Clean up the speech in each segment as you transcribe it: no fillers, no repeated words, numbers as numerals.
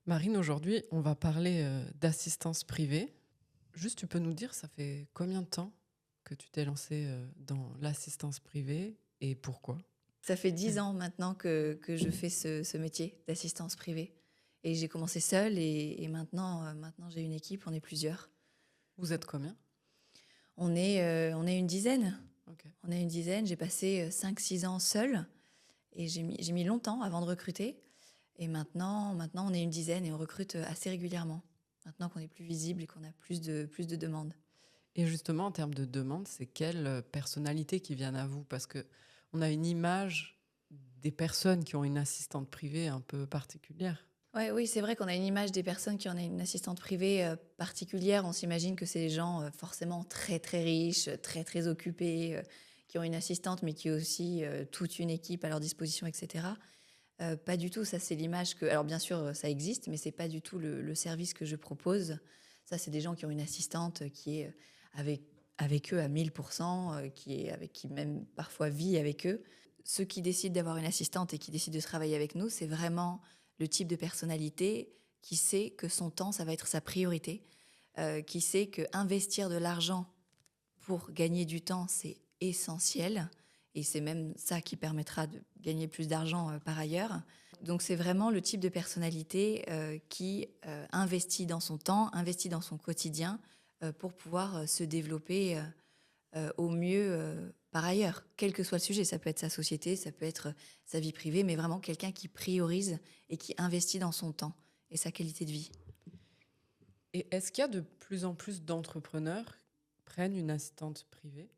Marine, aujourd'hui, on va parler d'assistance privée. Juste, tu peux nous dire, ça fait combien de temps que tu t'es lancée dans l'assistance privée et pourquoi? Ça fait 10 ans maintenant que je fais ce métier d'assistance privée. Et j'ai commencé seule et maintenant j'ai une équipe, on est plusieurs. Vous êtes combien? On est une dizaine. Ok. On est une dizaine. J'ai passé 5-6 ans seule et j'ai mis longtemps avant de recruter. Et maintenant, on est une dizaine et on recrute assez régulièrement. Maintenant qu'on est plus visible et qu'on a plus de demandes. Et justement, en termes de demande, c'est quelles personnalités qui viennent à vous? Parce que on a une image des personnes qui ont une assistante privée un peu particulière. Ouais, oui, c'est vrai qu'on a une image des personnes qui en ont une assistante privée particulière. On s'imagine que c'est des gens forcément très très riches, très très occupés, qui ont une assistante, mais qui ont aussi toute une équipe à leur disposition, etc. Pas du tout. Ça, c'est l'image que. Alors bien sûr, ça existe, mais c'est pas du tout le service que je propose. Ça, c'est des gens qui ont une assistante qui est avec avec eux à 1000%, qui même parfois vit avec eux. Ceux qui décident d'avoir une assistante et qui décident de travailler avec nous, c'est vraiment le type de personnalité qui sait que son temps, ça va être sa priorité, qui sait que investir de l'argent pour gagner du temps, c'est essentiel. Et c'est même ça qui permettra de gagner plus d'argent par ailleurs. Donc c'est vraiment le type de personnalité qui investit dans son temps, investit dans son quotidien pour pouvoir se développer au mieux par ailleurs, quel que soit le sujet. Ça peut être sa société, ça peut être sa vie privée, mais vraiment quelqu'un qui priorise et qui investit dans son temps et sa qualité de vie. Et est-ce qu'il y a de plus en plus d'entrepreneurs qui prennent une assistante privée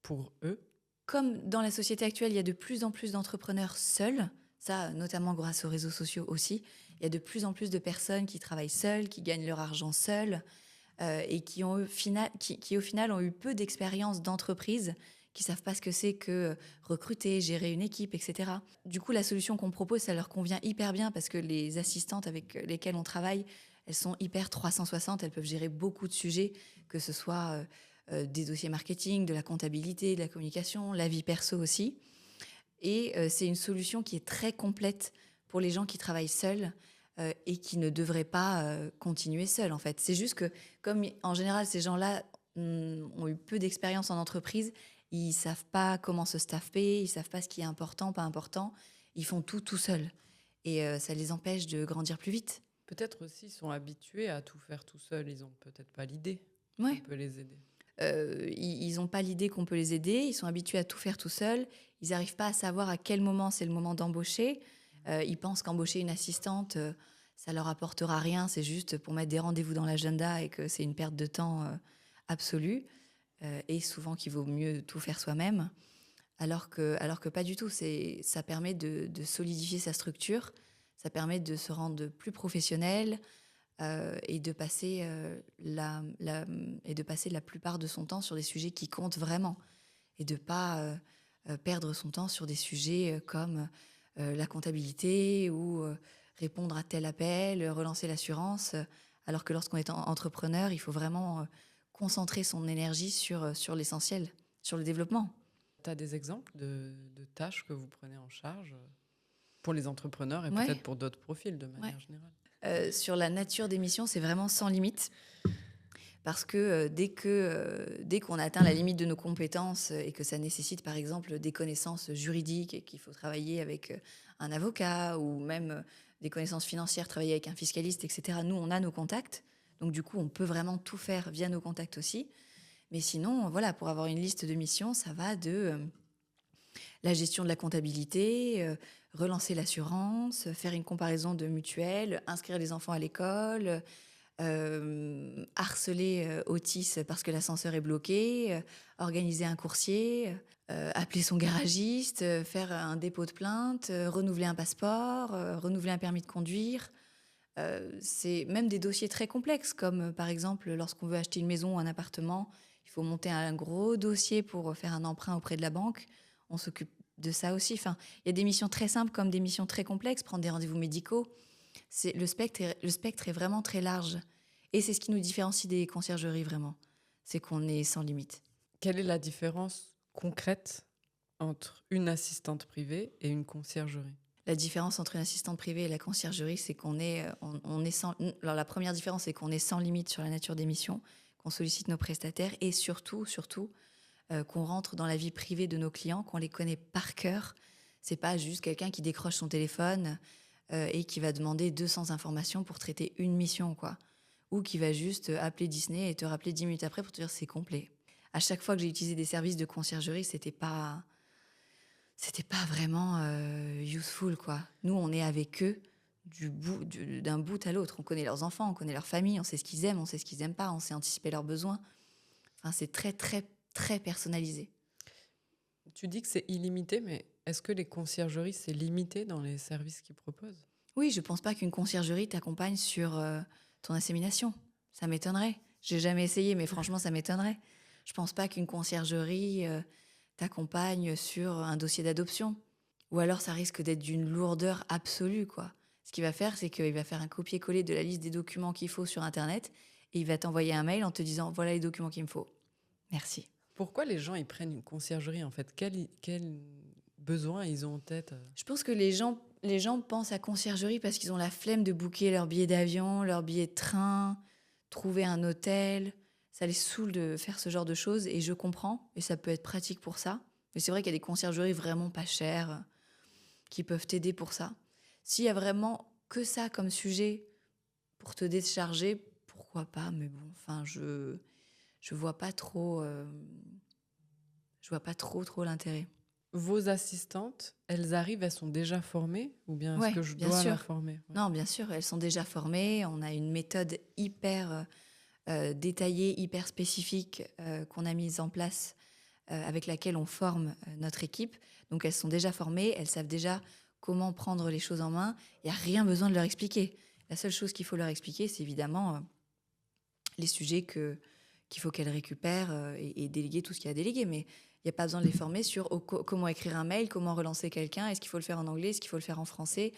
pour eux? Comme dans la société actuelle, il y a de plus en plus d'entrepreneurs seuls, ça notamment grâce aux réseaux sociaux aussi, il y a de plus en plus de personnes qui travaillent seules, qui gagnent leur argent seules et qui au final ont eu peu d'expérience d'entreprise, qui savent pas ce que c'est que recruter, gérer une équipe, etc. Du coup, la solution qu'on propose, ça leur convient hyper bien parce que les assistantes avec lesquelles on travaille, elles sont hyper 360, elles peuvent gérer beaucoup de sujets, que ce soit des dossiers marketing, de la comptabilité, de la communication, la vie perso aussi. Et c'est une solution qui est très complète pour les gens qui travaillent seuls et qui ne devraient pas continuer seuls, en fait. C'est juste que, comme en général, ces gens-là ont eu peu d'expérience en entreprise, ils savent pas comment se staffer, ils savent pas ce qui est important, pas important. Ils font tout seuls. Et ça les empêche de grandir plus vite. Peut-être aussi ils sont habitués à tout faire tout seuls. Ils ont peut-être pas l'idée qu'on Ouais. peut les aider. Ils n'ont pas l'idée qu'on peut les aider, ils sont habitués à tout faire tout seuls, ils n'arrivent pas à savoir à quel moment c'est le moment d'embaucher. Ils pensent qu'embaucher une assistante, ça leur apportera rien, c'est juste pour mettre des rendez-vous dans l'agenda et que c'est une perte de temps absolue. Et souvent qu'il vaut mieux tout faire soi-même, alors que pas du tout. Ça permet de solidifier sa structure, ça permet de se rendre plus professionnel, et de passer la plupart de son temps sur des sujets qui comptent vraiment et de pas perdre son temps sur des sujets comme la comptabilité ou répondre à tel appel, relancer l'assurance, alors que lorsqu'on est entrepreneur, il faut vraiment concentrer son énergie sur l'essentiel, sur le développement. Tu as des exemples de tâches que vous prenez en charge pour les entrepreneurs et Ouais, peut-être pour d'autres profils de ouais. manière générale? Sur la nature des missions, c'est vraiment sans limite. Parce que dès qu'on atteint la limite de nos compétences et que ça nécessite par exemple des connaissances juridiques et qu'il faut travailler avec un avocat ou même des connaissances financières, travailler avec un fiscaliste, etc., nous, on a nos contacts. Donc du coup, on peut vraiment tout faire via nos contacts aussi. Mais sinon, voilà, pour avoir une liste de missions, ça va de la gestion de la comptabilité, relancer l'assurance, faire une comparaison de mutuelles, inscrire les enfants à l'école, harceler Otis parce que l'ascenseur est bloqué, organiser un coursier, appeler son garagiste, faire un dépôt de plainte, renouveler un passeport, renouveler un permis de conduire. C'est même des dossiers très complexes, comme par exemple lorsqu'on veut acheter une maison ou un appartement, il faut monter un gros dossier pour faire un emprunt auprès de la banque. On s'occupe de ça aussi. Enfin, il y a des missions très simples comme des missions très complexes, prendre des rendez-vous médicaux. Le spectre est vraiment très large. Et c'est ce qui nous différencie des conciergeries, vraiment. C'est qu'on est sans limite. Quelle est la différence concrète entre une assistante privée et une conciergerie? La différence entre une assistante privée et la conciergerie, c'est qu'on est, on est sans... Alors, la première différence, c'est qu'on est sans limite sur la nature des missions, qu'on sollicite nos prestataires et surtout, qu'on rentre dans la vie privée de nos clients, qu'on les connaît par cœur. C'est pas juste quelqu'un qui décroche son téléphone et qui va demander 200 informations pour traiter une mission, quoi. Ou qui va juste appeler Disney et te rappeler 10 minutes après pour te dire c'est complet. À chaque fois que j'ai utilisé des services de conciergerie, c'était pas vraiment useful, quoi. Nous, on est avec eux d'un bout à l'autre. On connaît leurs enfants, on connaît leur famille, on sait ce qu'ils aiment, on sait ce qu'ils aiment pas, on sait anticiper leurs besoins. Enfin, c'est très, très, très personnalisé. Tu dis que c'est illimité, mais est-ce que les conciergeries, c'est limité dans les services qu'ils proposent? Oui, je pense pas qu'une conciergerie t'accompagne sur ton insémination. Ça m'étonnerait. J'ai jamais essayé, mais franchement, ça m'étonnerait. Je pense pas qu'une conciergerie t'accompagne sur un dossier d'adoption. Ou alors, ça risque d'être d'une lourdeur absolue, quoi. Ce qu'il va faire, c'est qu'il va faire un copier-coller de la liste des documents qu'il faut sur Internet et il va t'envoyer un mail en te disant « Voilà les documents qu'il me faut. Merci. » Pourquoi les gens ils prennent une conciergerie en fait? Quel besoin ils ont en tête? Je pense que les gens pensent à conciergerie parce qu'ils ont la flemme de booker leur billet d'avion, leur billet de train, trouver un hôtel. Ça les saoule de faire ce genre de choses et je comprends. Et ça peut être pratique pour ça. Mais c'est vrai qu'il y a des conciergeries vraiment pas chères qui peuvent t'aider pour ça. S'il y a vraiment que ça comme sujet pour te décharger, pourquoi pas? Mais bon, enfin, je vois pas trop, je vois pas trop l'intérêt. Vos assistantes, elles arrivent, elles sont déjà formées ou bien est-ce Ouais, que je bien dois la sûr. former? Ouais. Non, bien sûr, elles sont déjà formées. On a une méthode hyper détaillée, hyper spécifique qu'on a mise en place avec laquelle on forme notre équipe. Donc elles sont déjà formées, elles savent déjà comment prendre les choses en main. Il n'y a rien besoin de leur expliquer. La seule chose qu'il faut leur expliquer, c'est évidemment les sujets qu'il faut qu'elles récupèrent et déléguer tout ce qu'il y a à déléguer. Mais il n'y a pas besoin de les former sur comment écrire un mail, comment relancer quelqu'un, est-ce qu'il faut le faire en anglais, est-ce qu'il faut le faire en français,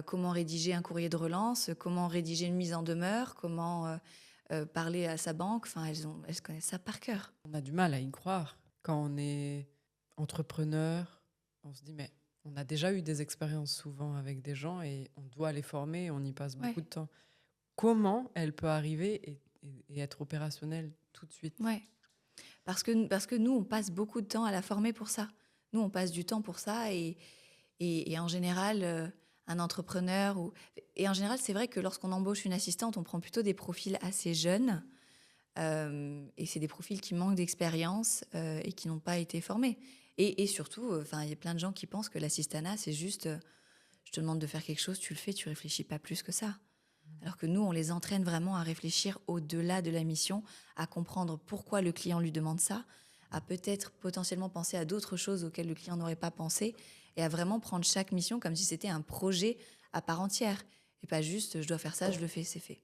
comment rédiger un courrier de relance, comment rédiger une mise en demeure, comment parler à sa banque. Enfin, elles connaissent ça par cœur. On a du mal à y croire. Quand on est entrepreneur, on se dit mais on a déjà eu des expériences souvent avec des gens et on doit les former, on y passe Ouais, beaucoup de temps. Comment elle peut arriver et être opérationnelle tout de suite? ouais. Parce que nous, on passe beaucoup de temps à la former pour ça. Nous, on passe du temps pour ça et en général, un entrepreneur... Et en général, c'est vrai que lorsqu'on embauche une assistante, on prend plutôt des profils assez jeunes et c'est des profils qui manquent d'expérience et qui n'ont pas été formés. Et surtout, il y a plein de gens qui pensent que l'assistanat, c'est juste je te demande de faire quelque chose, tu le fais, tu réfléchis pas plus que ça. Alors que nous, on les entraîne vraiment à réfléchir au-delà de la mission, à comprendre pourquoi le client lui demande ça, à peut-être potentiellement penser à d'autres choses auxquelles le client n'aurait pas pensé, et à vraiment prendre chaque mission comme si c'était un projet à part entière, et pas juste je dois faire ça, je le fais, c'est fait.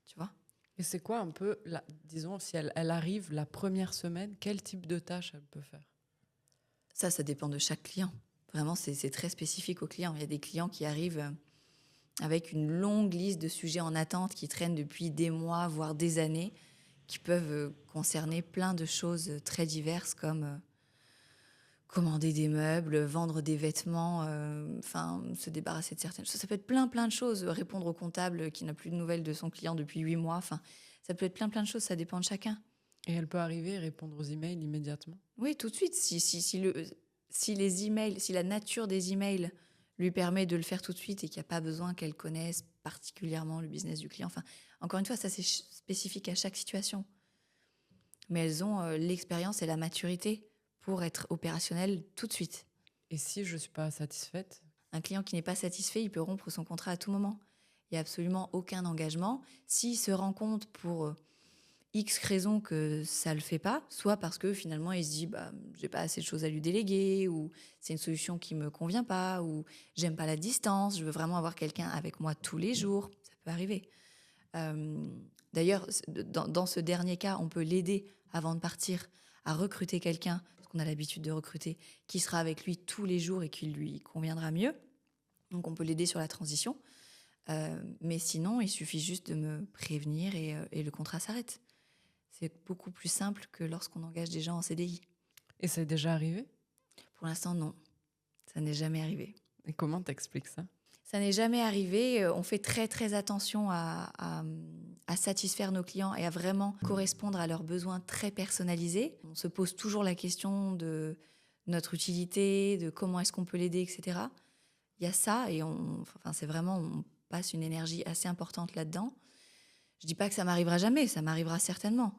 Tu vois? Et c'est quoi un peu, disons, si elle arrive la première semaine, quel type de tâche elle peut faire? Ça dépend de chaque client. Vraiment, c'est très spécifique aux clients. Il y a des clients qui arrivent avec une longue liste de sujets en attente qui traînent depuis des mois, voire des années, qui peuvent concerner plein de choses très diverses comme commander des meubles, vendre des vêtements, se débarrasser de certaines choses. Ça peut être plein de choses. Répondre au comptable qui n'a plus de nouvelles de son client depuis 8 mois. Enfin, ça peut être plein de choses. Ça dépend de chacun. Et elle peut arriver et répondre aux emails immédiatement? Oui, tout de suite. Si la nature des emails lui permet de le faire tout de suite et qu'il n'y a pas besoin qu'elle connaisse particulièrement le business du client. Enfin, encore une fois, ça c'est spécifique à chaque situation. Mais elles ont l'expérience et la maturité pour être opérationnelles tout de suite. Et si je ne suis pas satisfaite? Un client qui n'est pas satisfait, il peut rompre son contrat à tout moment. Il n'y a absolument aucun engagement. S'il se rend compte pour X raisons que ça ne le fait pas, soit parce que finalement il se dit j'ai pas assez de choses à lui déléguer, ou c'est une solution qui me convient pas, ou j'aime pas la distance, je veux vraiment avoir quelqu'un avec moi tous les jours, ça peut arriver. D'ailleurs, dans ce dernier cas, on peut l'aider avant de partir à recruter quelqu'un, parce qu'on a l'habitude de recruter, qui sera avec lui tous les jours et qui lui conviendra mieux. Donc on peut l'aider sur la transition. Mais sinon, il suffit juste de me prévenir et le contrat s'arrête. C'est beaucoup plus simple que lorsqu'on engage des gens en CDI. Et c'est déjà arrivé? Pour l'instant, non. Ça n'est jamais arrivé. Et comment t'expliques ça? Ça n'est jamais arrivé. On fait très, très attention à satisfaire nos clients et à vraiment correspondre à leurs besoins très personnalisés. On se pose toujours la question de notre utilité, de comment est-ce qu'on peut l'aider, etc. Il y a ça et c'est vraiment, on passe une énergie assez importante là-dedans. Je dis pas que ça m'arrivera jamais, ça m'arrivera certainement.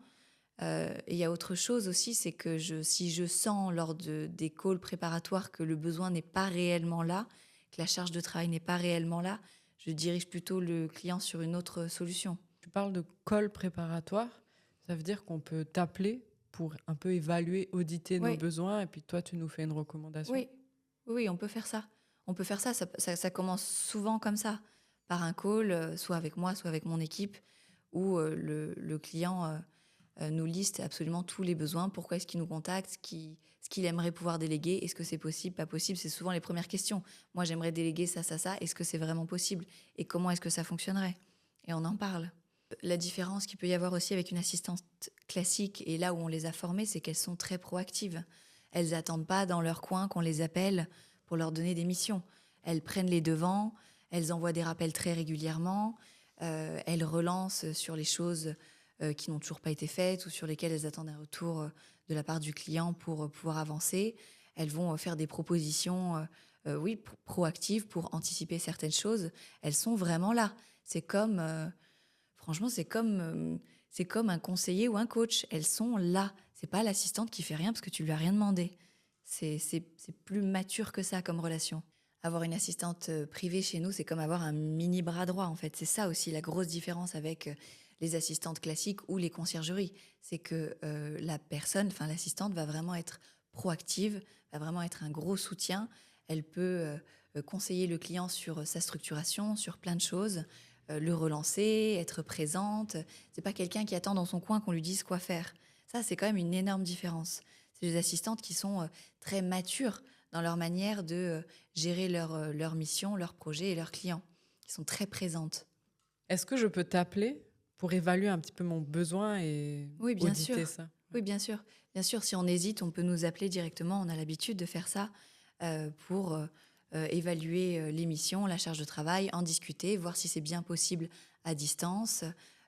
Et il y a autre chose aussi, c'est que si je sens lors des calls préparatoires que le besoin n'est pas réellement là, que la charge de travail n'est pas réellement là, je dirige plutôt le client sur une autre solution. Tu parles de call préparatoire, ça veut dire qu'on peut t'appeler pour un peu évaluer, auditer nos Oui, besoins, et puis toi, tu nous fais une recommandation. oui, oui, on peut faire ça. On peut faire ça, ça commence souvent comme ça, par un call, soit avec moi, soit avec mon équipe, où le client nous liste absolument tous les besoins, pourquoi est-ce qu'il nous contacte, ce qu'il aimerait pouvoir déléguer, est-ce que c'est possible, pas possible, c'est souvent les premières questions. Moi, j'aimerais déléguer ça, ça, ça, est-ce que c'est vraiment possible et comment est-ce que ça fonctionnerait? Et on en parle. La différence qu'il peut y avoir aussi avec une assistante classique et là où on les a formées, c'est qu'elles sont très proactives. Elles n'attendent pas dans leur coin qu'on les appelle pour leur donner des missions. Elles prennent les devants, elles envoient des rappels très régulièrement, elles relancent sur les choses qui n'ont toujours pas été faites ou sur lesquelles elles attendent un retour de la part du client pour pouvoir avancer. Elles vont faire des propositions oui, proactives pour anticiper certaines choses. Elles sont vraiment là. C'est comme, franchement, c'est comme un conseiller ou un coach. Elles sont là. C'est pas l'assistante qui fait rien parce que tu lui as rien demandé. C'est plus mature que ça comme relation. Avoir une assistante privée chez nous, c'est comme avoir un mini bras droit, en fait. C'est ça aussi la grosse différence avec les assistantes classiques ou les conciergeries. C'est que la personne, enfin l'assistante, va vraiment être proactive, va vraiment être un gros soutien. Elle peut conseiller le client sur sa structuration, sur plein de choses, le relancer, être présente. C'est pas quelqu'un qui attend dans son coin qu'on lui dise quoi faire. Ça, c'est quand même une énorme différence. C'est des assistantes qui sont très matures dans leur manière de gérer leur mission, leurs projets et leurs clients, qui sont très présentes. Est-ce que je peux t'appeler pour évaluer un petit peu mon besoin et Oui, bien auditer sûr. ça? Oui, bien sûr. Bien sûr, si on hésite, on peut nous appeler directement. On a l'habitude de faire ça pour évaluer les missions, la charge de travail, en discuter, voir si c'est bien possible à distance,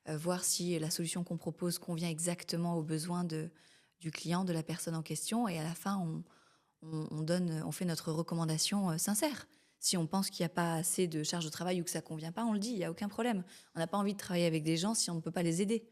voir si la solution qu'on propose convient exactement aux besoins du client, de la personne en question. Et à la fin, on fait notre recommandation sincère. Si on pense qu'il n'y a pas assez de charge de travail ou que ça ne convient pas, on le dit, il n'y a aucun problème. On n'a pas envie de travailler avec des gens si on ne peut pas les aider.